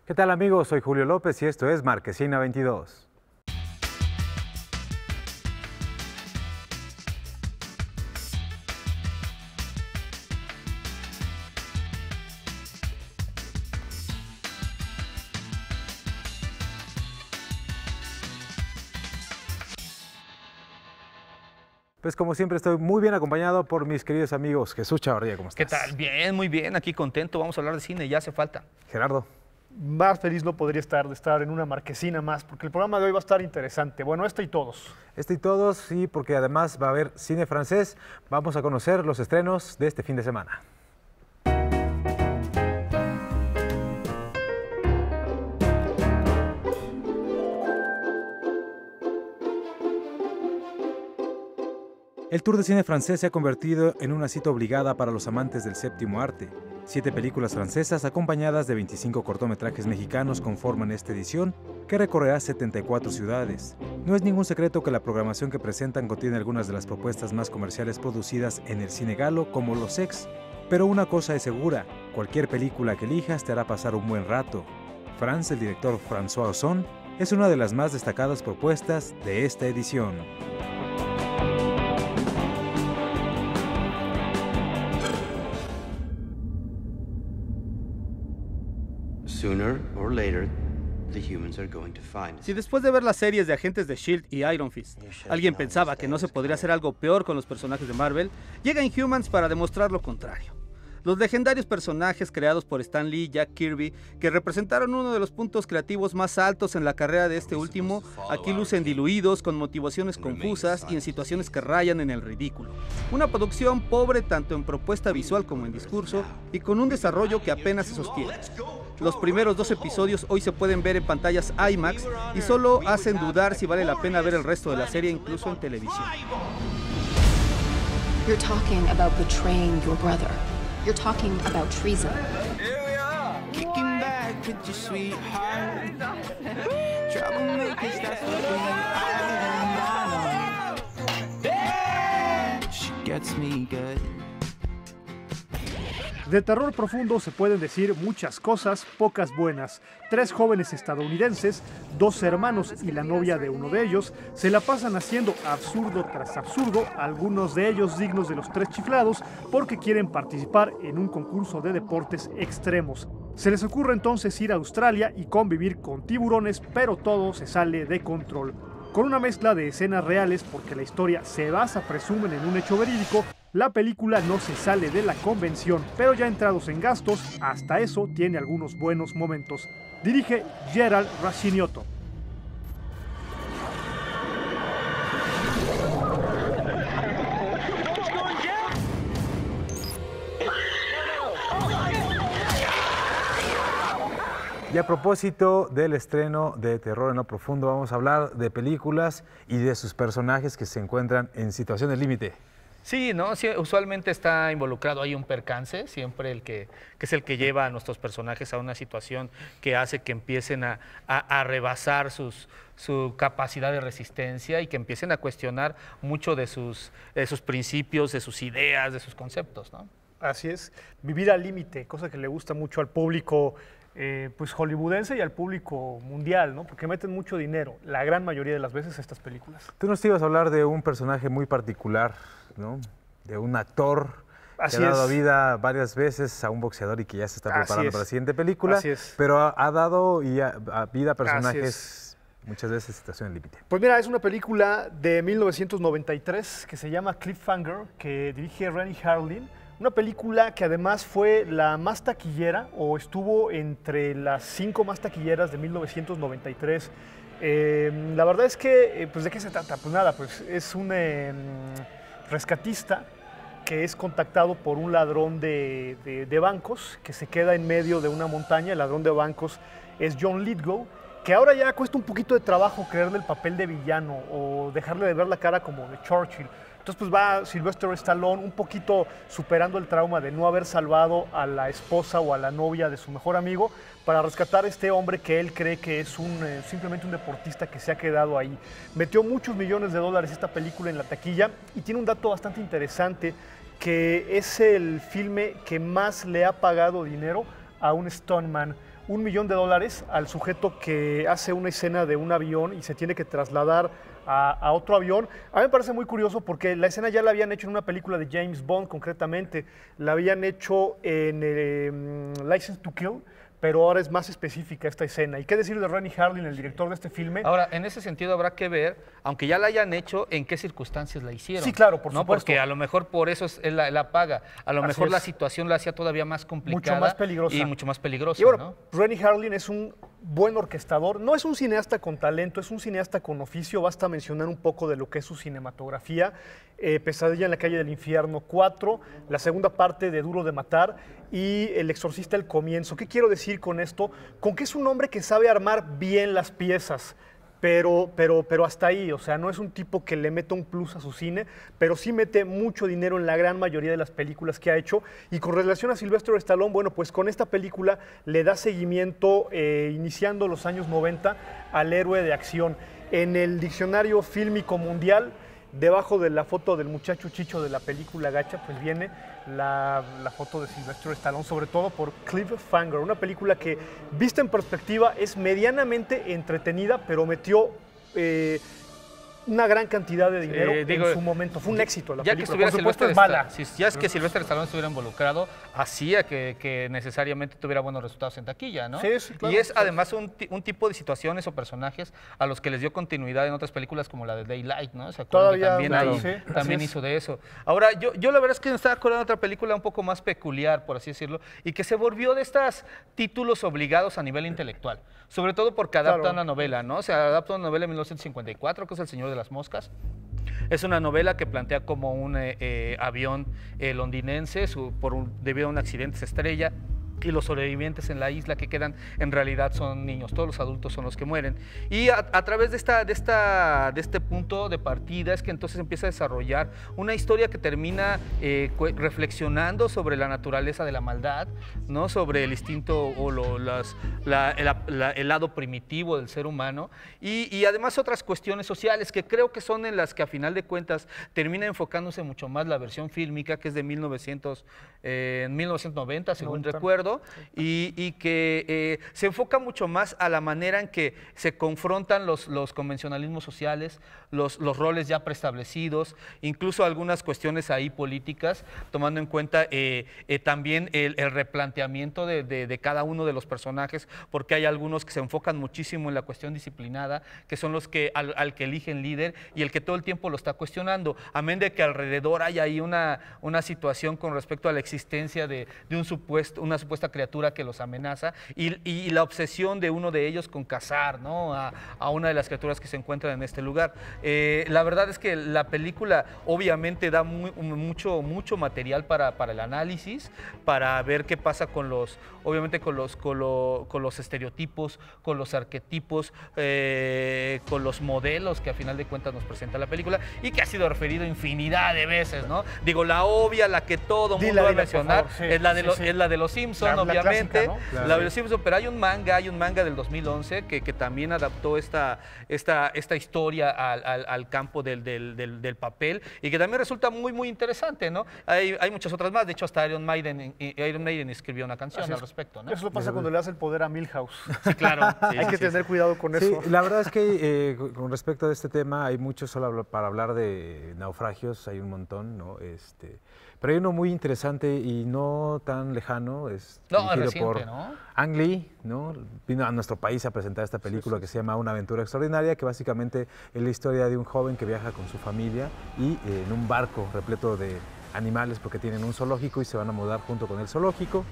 ¿Qué tal amigos? Soy Julio López y esto es Marquesina 22. Pues como siempre estoy muy bien acompañado por mis queridos amigos. Jesús Chavarría, ¿cómo estás? ¿Qué tal? Bien, muy bien, aquí contento. Vamos a hablar de cine, ya hace falta. Gerardo. Más feliz no podría estar de estar en una marquesina más, porque el programa de hoy va a estar interesante. Bueno, este y todos. Este y todos, sí, porque además va a haber cine francés. Vamos a conocer los estrenos de este fin de semana. El Tour de Cine francés se ha convertido en una cita obligada para los amantes del séptimo arte. 7 películas francesas acompañadas de 25 cortometrajes mexicanos conforman esta edición, que recorrerá 74 ciudades. No es ningún secreto que la programación que presentan contiene algunas de las propuestas más comerciales producidas en el cine galo, como Los Ex. Pero una cosa es segura, cualquier película que elijas te hará pasar un buen rato. France, el director François Ozon, es una de las más destacadas propuestas de esta edición. Si después de ver las series de Agentes de S.H.I.E.L.D. y Iron Fist, alguien pensaba que no se podría hacer algo peor con los personajes de Marvel, llega Inhumans para demostrar lo contrario. Los legendarios personajes creados por Stan Lee y Jack Kirby, que representaron uno de los puntos creativos más altos en la carrera de este último, aquí lucen diluidos, con motivaciones confusas y en situaciones que rayan en el ridículo. Una producción pobre tanto en propuesta visual como en discurso, y con un desarrollo que apenas se sostiene. Los primeros 2 episodios hoy se pueden ver en pantallas IMAX y solo hacen dudar si vale la pena ver el resto de la serie incluso en televisión. You're talking about betraying your brother. You're talking about treason. Here we are, kicking back with your sweetheart. Troublemakers, that's what we are. She gets me good. De terror profundo se pueden decir muchas cosas, pocas buenas. 3 jóvenes estadounidenses, 2 hermanos y la novia de uno de ellos, se la pasan haciendo absurdo tras absurdo, algunos de ellos dignos de los 3 chiflados, porque quieren participar en un concurso de deportes extremos. Se les ocurre entonces ir a Australia y convivir con tiburones, pero todo se sale de control. Con una mezcla de escenas reales, porque la historia se basa, presumen, en un hecho verídico, la película no se sale de la convención, pero ya entrados en gastos, hasta eso tiene algunos buenos momentos. Dirige Gerald Raciniotto. Y a propósito del estreno de Terror en lo Profundo, vamos a hablar de películas y de sus personajes que se encuentran en situaciones límite. Sí, ¿no? Sí, usualmente está involucrado ahí un percance, siempre el que es el que lleva a nuestros personajes a una situación que hace que empiecen a rebasar su capacidad de resistencia y que empiecen a cuestionar mucho de sus principios, de sus ideas, de sus conceptos, ¿no? Así es, vivir al límite, cosa que le gusta mucho al público pues hollywoodense y al público mundial, ¿no? Porque meten mucho dinero, la gran mayoría de las veces, estas películas. Tú nos ibas a hablar de un personaje muy particular, ¿no? De un actor que ha dado vida varias veces a un boxeador y que ya se está preparando para la siguiente película, pero ha dado vida a personajes muchas veces en situación límite. Pues mira, es una película de 1993 que se llama Cliffhanger, que dirige Renny Harlin. Una película que además fue la más taquillera, o estuvo entre las 5 más taquilleras de 1993. La verdad es que, pues, ¿de qué se trata? Pues nada, pues es un rescatista que es contactado por un ladrón de bancos que se queda en medio de una montaña. El ladrón de bancos es John Lithgow, que ahora ya cuesta un poquito de trabajo creerle el papel de villano o dejarle de ver la cara como de Churchill. Entonces pues va Sylvester Stallone un poquito superando el trauma de no haber salvado a la esposa o a la novia de su mejor amigo para rescatar a este hombre que él cree que es simplemente un deportista que se ha quedado ahí. Metió muchos millones de dólares esta película en la taquilla y tiene un dato bastante interesante, que es el filme que más le ha pagado dinero a un stuntman $1 millón al sujeto que hace una escena de un avión y se tiene que trasladar a otro avión. A mí me parece muy curioso porque la escena ya la habían hecho en una película de James Bond, concretamente. La habían hecho en License to Kill, pero ahora es más específica esta escena. ¿Y qué decir de Renny Harlin, el director de este filme? Ahora, en ese sentido habrá que ver, aunque ya la hayan hecho, en qué circunstancias la hicieron. Sí, claro, por ¿no? supuesto. Porque a lo mejor por eso es la paga. A lo Así mejor la es. situación la hacía todavía más complicada. Mucho más peligrosa. Y mucho más peligrosa, Y bueno, ¿no? Renny Harlin es un buen orquestador. No es un cineasta con talento, es un cineasta con oficio. Basta mencionar un poco de lo que es su cinematografía. Pesadilla en la calle del infierno 4, la segunda parte de Duro de Matar y El exorcista el comienzo. ¿Qué quiero decir con esto? Con que es un hombre que sabe armar bien las piezas. Pero hasta ahí, o sea, no es un tipo que le meta un plus a su cine, pero sí mete mucho dinero en la gran mayoría de las películas que ha hecho. Y con relación a Sylvester Stallone, bueno, pues con esta película le da seguimiento, iniciando los años 90, al héroe de acción. En el diccionario fílmico mundial, debajo de la foto del muchacho chicho de la película Gacha, pues viene la foto de Sylvester Stallone, sobre todo por Cliffhanger, una película que, vista en perspectiva, es medianamente entretenida, pero metió una gran cantidad de dinero en su momento. Fue un éxito la ya película. Que por supuesto es mala. mala. Ya es que Sylvester Stallone estuviera involucrado, hacía que necesariamente tuviera buenos resultados en taquilla, ¿no? Sí, claro. Y es además un tipo de situaciones o personajes a los que les dio continuidad en otras películas como la de Daylight, ¿no? ¿Se acuerdan? Todavía, También, claro, también hizo de eso. Ahora, yo la verdad es que me estaba acordando de otra película un poco más peculiar, por así decirlo, y que se volvió de estos títulos obligados a nivel intelectual, sobre todo porque adapta una novela, ¿no? Se adapta una novela en 1954, que es El Señor de las Moscas. Es una novela que plantea como un avión londinense, debido a un accidente se estrella, y los sobrevivientes en la isla que quedan en realidad son niños, todos los adultos son los que mueren. Y a través de este punto de partida es que entonces empieza a desarrollar una historia que termina reflexionando sobre la naturaleza de la maldad, ¿no? Sobre el instinto o el lado primitivo del ser humano y además otras cuestiones sociales que creo que son en las que a final de cuentas termina enfocándose mucho más la versión fílmica, que es de 1990, según recuerdo. Y que se enfoca mucho más a la manera en que se confrontan los convencionalismos sociales, los roles ya preestablecidos, incluso algunas cuestiones ahí políticas, tomando en cuenta también el replanteamiento de cada uno de los personajes, porque hay algunos que se enfocan muchísimo en la cuestión disciplinada, que son los que al que eligen líder y el que todo el tiempo lo está cuestionando, amén de que alrededor hay ahí una situación con respecto a la existencia de una supuesta criatura que los amenaza y la obsesión de uno de ellos con cazar, ¿no? a una de las criaturas que se encuentran en este lugar. La verdad es que la película obviamente da mucho material para el análisis, para ver qué pasa con los estereotipos, con los arquetipos, con los modelos que a final de cuentas nos presenta la película y que ha sido referido infinidad de veces, ¿no? Digo, la obvia, la que todo mundo va a mencionar, es la de los Simpsons, obviamente, clásica, ¿no? Claro. La de los Simpsons, pero hay un manga del 2011 que también adaptó esta historia al campo del papel y que también resulta muy interesante, ¿no? Hay muchas otras más, de hecho hasta Iron Maiden escribió una canción al respecto, ¿no? Eso pasa cuando le das el poder a Milhouse. Sí, claro. Hay que tener cuidado con eso. Sí, la verdad es que con respecto a este tema hay mucho solo para hablar de naufragios, hay un montón, ¿no? Pero hay uno muy interesante y no tan lejano, dirigido reciente, por Ang Lee, ¿no? Vino a nuestro país a presentar esta película que se llama Una aventura extraordinaria, que básicamente es la historia de un joven que viaja con su familia y en un barco repleto de animales porque tienen un zoológico y se van a mudar junto con el zoológico.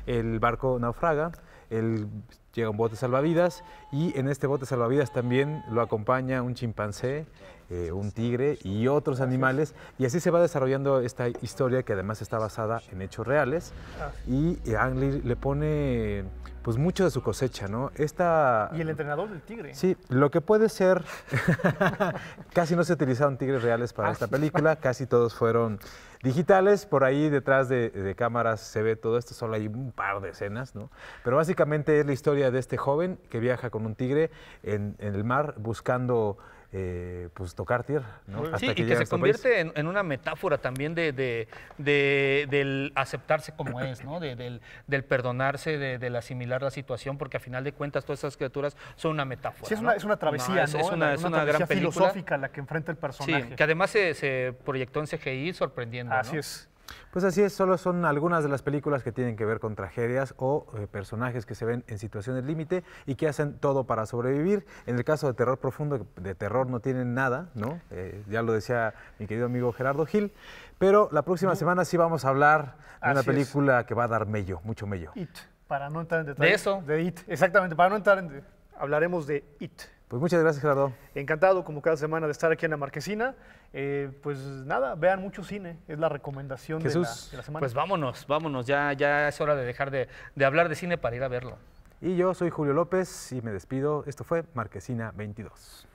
El barco naufraga, él llega a un bote salvavidas y en este bote salvavidas también lo acompaña un chimpancé, un tigre y otros animales, y así se va desarrollando esta historia que además está basada en hechos reales y Ang Lee le pone pues mucho de su cosecha, ¿no? Y el entrenador del tigre. Sí, lo que puede ser, casi no se utilizaron tigres reales para esta película, casi todos fueron digitales, por ahí detrás de cámaras se ve todo esto, solo hay un par de escenas, ¿no? Pero básicamente es la historia de este joven que viaja con un tigre en el mar buscando pues tocar tierra, ¿no? Sí, Hasta y que llega a se nuestro país. convierte en una metáfora también del aceptarse como es, ¿no? Del perdonarse, del asimilar la situación, porque a final de cuentas todas esas criaturas son una metáfora. Sí, ¿no? es una travesía, es ¿no? una travesía gran película filosófica la que enfrenta el personaje. Sí, que además se proyectó en CGI sorprendiendo, ¿no? Así es. Pues así es, solo son algunas de las películas que tienen que ver con tragedias o personajes que se ven en situaciones límite y que hacen todo para sobrevivir. En el caso de terror profundo, de terror no tienen nada, ¿no? Ya lo decía mi querido amigo Gerardo Gil, pero la próxima semana sí vamos a hablar de una película que va a dar mello, mucho mello. It, para no entrar en detalle. De eso. De It, exactamente, para no entrar en... Hablaremos de It. Pues muchas gracias, Gerardo. Encantado, como cada semana, de estar aquí en La Marquesina. Pues nada, vean mucho cine, es la recomendación de la semana. Pues vámonos, ya es hora de dejar de hablar de cine para ir a verlo. Y yo soy Julio López y me despido. Esto fue Marquesina 22.